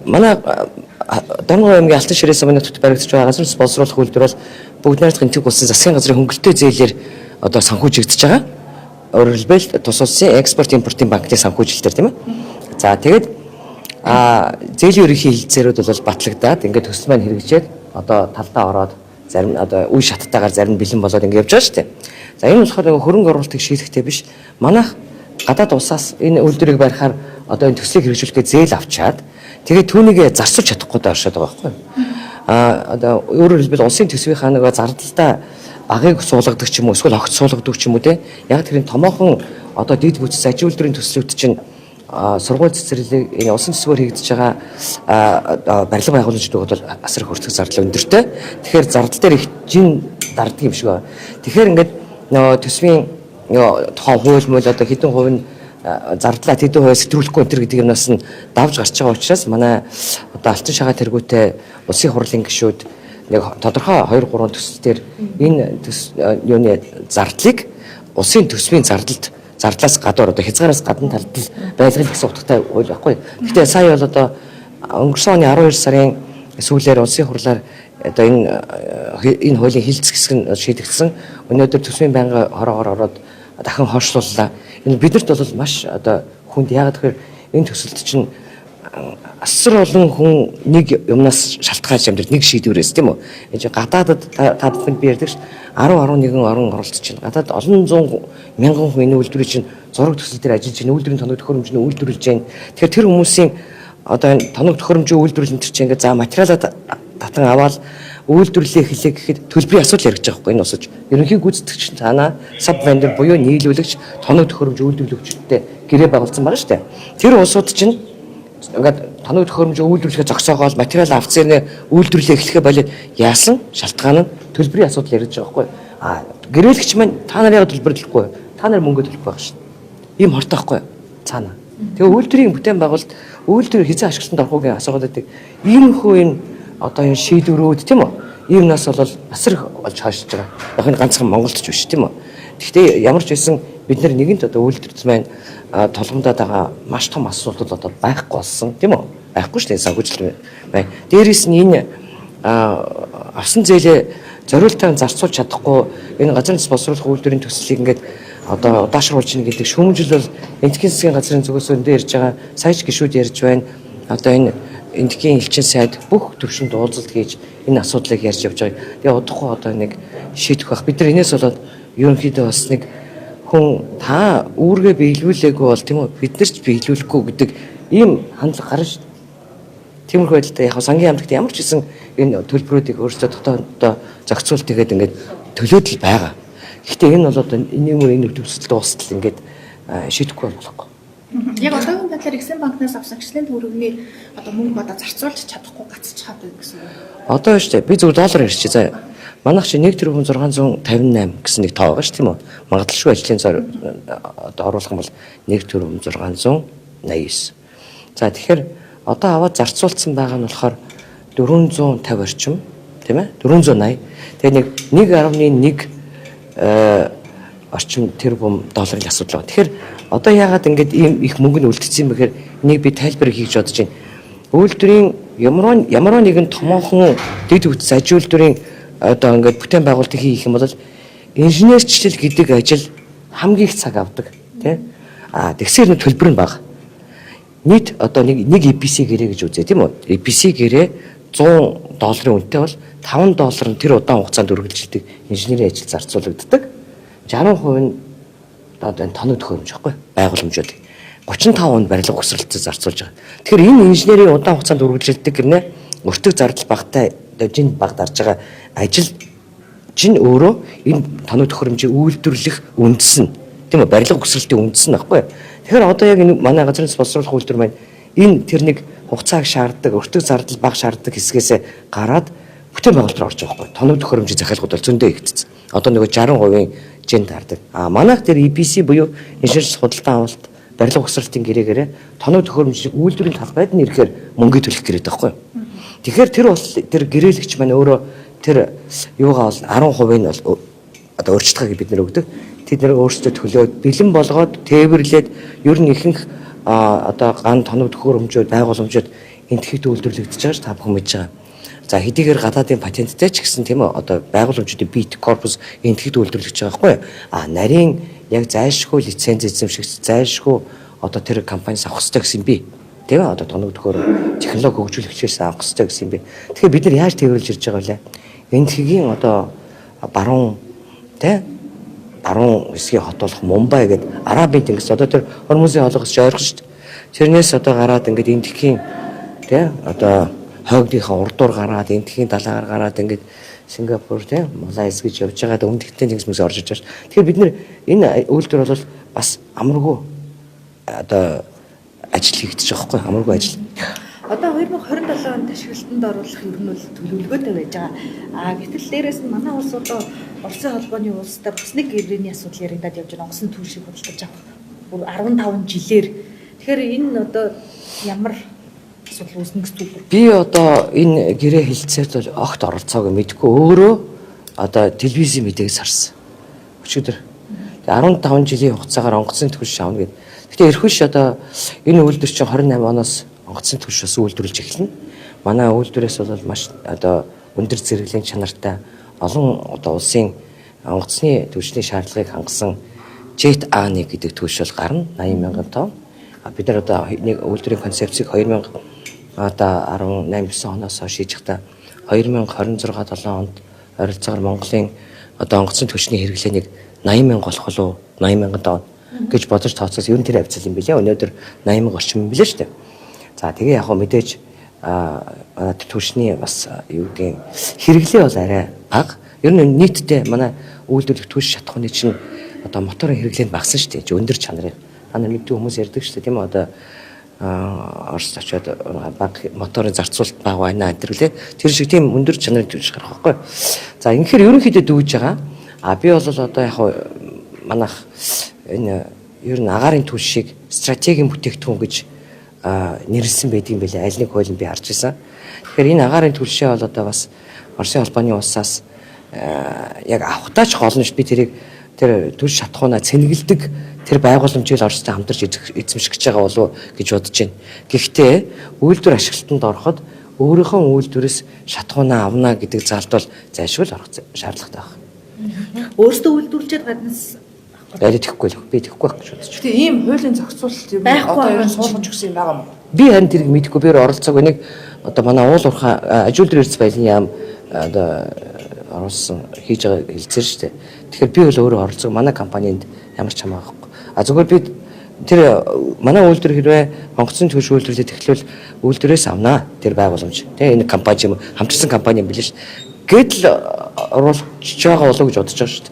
манай Дамгын аймгийн Алтан ширээс манай төт баригдаж байгаа газар боловсруулах үйлдвэр бол бүгд найрамдах энтэг улсын засгийн газрын хөнгөлөлтөө зээлээр одоо санхүүжигдэж байгаа. Өөрөөр хэлбэл тус улсын экспорт импортын банкны санхүүжилтээр тийм ээ. За тэгээд зээлийн ерөнхий хилцээрүүд бол батлагдаад ингээд төсөл маань хэрэгжээд одоо талдаа ороод зарим одоо үе шаттайгаар зарим бэлэн болоод ингээд явж байгаа шүү дээ. За энэ болохоор нэг хөрөнгө оруулалтыг шийдэхтэй биш. Манайх гадаад улсаас энэ үйлдвэрийг барихаар одоо энэ төслийг хэрэгжүүлэхдээ зээл авчаад тэгээд түүнийг зарцуулж чадахгүй дааршаад байгаа байхгүй. Одоо өөрөөр хэлбэл улсын төсвийнхаа нэг зардалтаа багыг суулгадаг ч юм уу эсвэл огт суулгадаг ч юм уу те. Яг тэрийн томоохон одоо дид бүтц аж үйлдвэрийн төслүүд чинь сургууль цэцэрлэг энэ улсын төсвөөр хийгдэж байгаа барилга байгууламжууд бол асар их хүртэх зардал өндөртэй. Тэгэхээр зардал дээр их жин дарддаг юм шиг байна. Тэгэхээр ингээд нөгөө төсвийн тухайн хууль мөл одоо хэдэн хувь нь зардлаа хэдэн хувь сэтгүүлэхгүй энэ гэдэг юмнаас нь давж гарч байгаа учраас манай одоо алтан шагаа тэргүүтэй улсын хурлын гишүүд нэг тодорхой 2 3 төсөл дээр энэ юуны зардлыг улсын төсвийн зардлаас гадуур одоо хязгаараас гадна талдал байлгах гэсэн утгатай хууль байхгүй. Гэхдээ сая бол одоо өнгөрсөн оны 12 сарын сүүлээр улсын хурлаар одоо энэ хуулийн хилцэх хэсэг нь шийдэгдсэн. Өнөөдөр төсвийн байнгын хороогоор ороод дахин хойшлууллаа. Энэ бидэрт бол маш одоо хүнд яагаад гэхээр энэ төсөлд чинь асар олон хүн нэг юмнаас шалтгаалж амьдрал нэг шийдвэрээс тийм үү. Энэ гадаадад та бүхэнд би ярьдаг ш 10-11 орон оролцож чинь гадаад олон зуун мянган хүн энэ үйлдвэрийг чинь зураг төсөл дээр ажиллаж чинь үйлдвэрийн тоног төхөөрөмжөнд үйлдвэрлэж байна. Тэгэхээр тэр хүмүүсийн одоо энэ тоног төхөөрөмжийн үйлдвэрлэлт чинь ингээд за материалаа татан аваад үйлдвэрлэлээ эхлэе гэхэд төлбөрийн асуудал яригдж байгаа байхгүй энэ усаж. Ерөнхий гүйцэтгэгч танаа саб вендор буюу нийлүүлэгч тоног төхөөрөмж үйлдвэрлэгчтэй гэрээ байгуулсан байгаа шүү дээ. Тэр улсууд чинь ингээд тоног төхөөрөмж үйлдвэрлэхээ зогсоогоол материал авцсан үйлдвэрлэлээ эхлэхээ болоод яасан шалтгаан нь төлбөрийн асуудал яригдж байгаа байхгүй. Гэрээлэгч маань та нар яг төлбөрлөхгүй та нар мөнгө төлөх байх шин. Ийм хортой байхгүй цаана. Тэгээ үйлдвэрийн бүтээн байгуулалт үйлдвэр хязгаар ашиглалтанд орохыг асуугаад байдаг. Иймэрхүү энэ одоо энэ шийдвэрүүд тийм үү? Иймнээс бол асар их болж хаашиж байгаа. Яг энэ ганцхан Монголд ч биш тийм үү? Гэхдээ ямар ч байсан бид нар нэгэнт одоо үйлдвэрт маань толгомдоод байгаа маш том асуудал одоо байхгүй болсон тийм үү? Байхгүй шүү дээ санхүүжилт бай. Дээрээс нь энэ авсан зээлээ зориултаар зарцуулж чадахгүй энэ газрын боловсруулах үйлдвэрийн төслийг ингээд одоо удаашруулж ийн гэдэг шүүмжил бол энтхийн засгийн газрын зүгээс өндөө ярьж байгаа саяч гишүүд ярьж байна. Одоо энэ энтхийн элчин сайд бүх төвшөнд уулзалт хийж энэ асуудлыг ярьж явж байгаа. Тэгээ удахгүй одоо нэг шийдэх байх. Бид нар энэс болоод ерөнхийдөө бас нэг хүн та үүргээ биелүүлээгүй бол тийм үү бид нар ч биелүүлэхгүй гэдэг ийм хандлага гарна шүү дээ. Тиймэрхүү байдалтай яг сангийн яамдагт ямар ч гэсэн энэ төлбөрүүдийг өөрсдөө дотооддоо зохицуул тэгээд ингээд төлөөдөл байгаа. Гэхдээ энэ бол одоо энэ төвсөлтөд устдал ингээд шийдэхгүй болохгүй. Яг одоогийн байдлаар Эксэн банкнаас авсан гэрчлийн төгрөгний одоо мөнгө одоо зарцуулж чадахгүй гацчихад байна гэсэн үг. Одоо шүү дээ би зөв доллар ярьчих заа. Манайх чи 1,658 гэсэн нэг тоо байгаа ш тийм үү? Магадлалшгүй ажлын зор одоо оруулах юм бол 1,689. За тэгэхээр одоо аваад зарцуулсан байгаа нь болохоор 450 орчим тийм ээ 480. Тэгээ нэг 1.1 орчим тэрбум долларын асуудал байна. Тэгэхээр одоо яагаад ингэж ийм их мөнгө нь үлдсэн юм бэхээр энийг би тайлбар хийж бодож байна. Үйлдвэрийн ямар нэгэн томоохон дэд бүтц аж үйлдвэрийн одоо ингээд бүтээн байгуулалтыг хийх юм бол инженерчлэл гэдэг ажил хамгийн их цаг авдаг тийм. Тэгсээр нь төлбөр нь бага. Нийт одоо нэг EPC гэрээ гэж үзье тийм үү? EPC гэрээ $100 үнэтэй бол $5 нь тэр удаан хугацаанд үргэлжилдэг инженерийн ажил зарцуулагддаг. 60% нь одоо энэ тоног төхөөрөмж байхгүй байгууламжууд 35% барилга угсралтад зарцуулж байгаа. Тэгэхээр энэ инженерийн удаан хугацаанд үргэлжилдэг гэрнэ өртөг зардал багтай жин баг дарж байгаа ажил чинь өөрөө энэ тоног төхөөрөмжийг үйлдвэрлэх үндэс нь тийм үү барилга угсралтын үндэс нь байхгүй. Тэгэхээр одоо яг энэ манай газрын боловсруулах үйлдвэр маань энэ тэр нэг хугацааг шаарддаг өртөг зардал бага шаарддаг хэсгээс гараад бүтээн байгуулалт руу орж байгаа байхгүй. Тоног төхөөрөмжийн захиалгууд бол зөндөө игдсэн. Одоо нөгөө 60% жин таардаг. Манайх тэр EPC буюу инженерч худалдан авалт барилга угсралтын гэрээгээрээ тоног төхөөрөмжийг үйлдвэрийн талбайд нь ирэхээр мөнгө төлөх гэрээд байхгүй. Тэгэхээр тэр гэрээлэгч маань өөрөө тэр юугаа бол 10% нь бол одоо өөрчлөлтийг бид нэр өгдөг. Тэд нэр өөрсдөө төлөөд бэлэн болгоод тээвэрлээд ер нь ихэнх одоо ган тоног төхөөрөмжүүд байгууламжууд энтхийг үйлдвэрлэгдэж байгаа ш та бүхэн мэдж байгаа. За хэдийгээр гадаадын патенттэй ч гэсэн тийм үү одоо байгууламжуудын бит корпус энтхийг үйлдвэрлэж байгаа байхгүй. Нарийн яг зайлшгүй лиценз эзэмшигч зайлшгүй одоо тэр компаниас авах хэрэгтэй гэсэн би. Тийм үү одоо тоногдохоор технологи хөгжүүлэгчээс авах хэрэгтэй гэсэн би. Тэгэхээр бид нар яаж тэрвэрлж ирж байгаа вэ? Энтхийн одоо баруун хэсгийн хот болох Мумбай гэдэг Арабын тэнгис одоо тэр Хормузын хоолойгоос ч ойрхон шүү дээ. Тэрнээс одоо гараад ингээд энтхийн одоо хойгдынхаа урдуур гараад энтхийн далаагаар гараад ингээд Сингапур Малайз гэж явж байгаа өмнөдгтэн тэнгис орж иж байгаа. Тэгэхээр бид нэр энэ үйлдвэр бол бас амаргүй одоо ажил хийгдэж байгаа хгүй амаргүй ажил. Одоо 2027 онд ашиглалтанд оруулах ер нь бол төлөвлөгөөтэй байж байгаа. Гэтэл дээрэс нь манай улс одоо Оросын холбооны улстай бас нэг гэрээний асуудал яригадад явж байгаа. Онгоцны түвшийг худалдаж авах бүр 15 жилээр. Тэгэхээр энэ одоо ямар асуудал үүснэ гэж үү? Би одоо энэ гэрээ хэлцээт бол огт оролцоог мэдгүй өөрөө одоо телевизийн мэдээгс харсан. Өчигдөр 15 жилийн хугацаагаар онгоцны түвш авна гэдэг. Гэхдээ эрхвш одоо энэ үйлдвэр чинь 28 оноос онгоцны түвшээс үйлдвэрлэж эхэлнэ. Манай үйлдвэрээс бол маш одоо өндөр зэрэглэлийн чанартай олон одоо улсын онгоцны түвшний шаардлагыг хангасан Jet A1 гэдэг түвш бол гарна 80,000 тонн. Бид нар одоо нэг үйлдвэрийн концепцийг 2018-9 оноос хойш хийж байхдаа 2026-7 онд ойролцоогоор Монголын одоо онгоцны түвшний хэрэглээнийг 80,000 болох болов 80,000 тонн гэж бодож тооцоос ер нь тэр хавцал юм билээ. Өнөөдөр 80,000 орчим юм билээ шүү дээ. За тэгээ яг хөө мэдээж түвшний бас юу гэдгийг хэрэглээ бол арай бага. Ер нь нийтдээ манай үйлдвэрлэх түвш шатхууны чинь одоо моторын хэрэглээ нь багасан шүү дээ. Өндөр чанарын. Та нар мэддэг хүмүүс ярьдаг шүү дээ. Тийм үү одоо Орос очоод баг моторын зарцуулалт бага байна гэрлээ. Тэр шиг тийм өндөр чанарын түвш гарах байхгүй. За ингэхээр ерөнхийдөө дүүж байгаа. Би бол одоо яг хөө манайх энэ ер нь агаарын түвшийг стратегийн бүтээгдэхүүн гэж нэрлсэн байдгийн байлээ. Аль нэг хуулийг би харж байсан. Тэгэхээр энэ агаарын түвшээ бол одоо бас Оросын холбооны улсаас яг авахтаач гол нь би тэрийг тэр түвш шатхуунаа цэнгэлдэг тэр байгууламжийг Оростой хамтарч эзэмших гэж байгаа болов гэж бодож байна. Гэхдээ үйлдвэр ашиглалтанд ороход өөрийнхөө үйлдвэрээс шатхуунаа авна гэдэг заалт бол зайлшгүй орох шаардлагатай байна. Өөртөө үйлдвэрлэж гаднаас Арай тэхгүй л би тэхгүй байх гэж бодож байна. Гэтэ ийм хуулийн зохицуулалт юм одоо ер нь суулгаж өгсөн юм байгаа юм. Би харин тэрийг мэдэхгүй би оролцоог нэг одоо манай уул уурхай ажилтны эрдэс баялын яам одоо оруулсан хийж байгаа хэлцээр шүү дээ. Тэгэхээр би бол өөрөө оролцоог манай компанид ямар ч хамаагүй. Зүгээр би тэр манай үйлдвэр хэрвээ онгоцны түвш үйлдвэрлээд эхлэвэл үйлдвэрээс авнаа тэр байгууламж. Тэгээ энэ компани юм хамтарсан компани юм билээ шүү дээ. Гэтэл оруулж байгаа болов гэж бодож байгаа шүү дээ.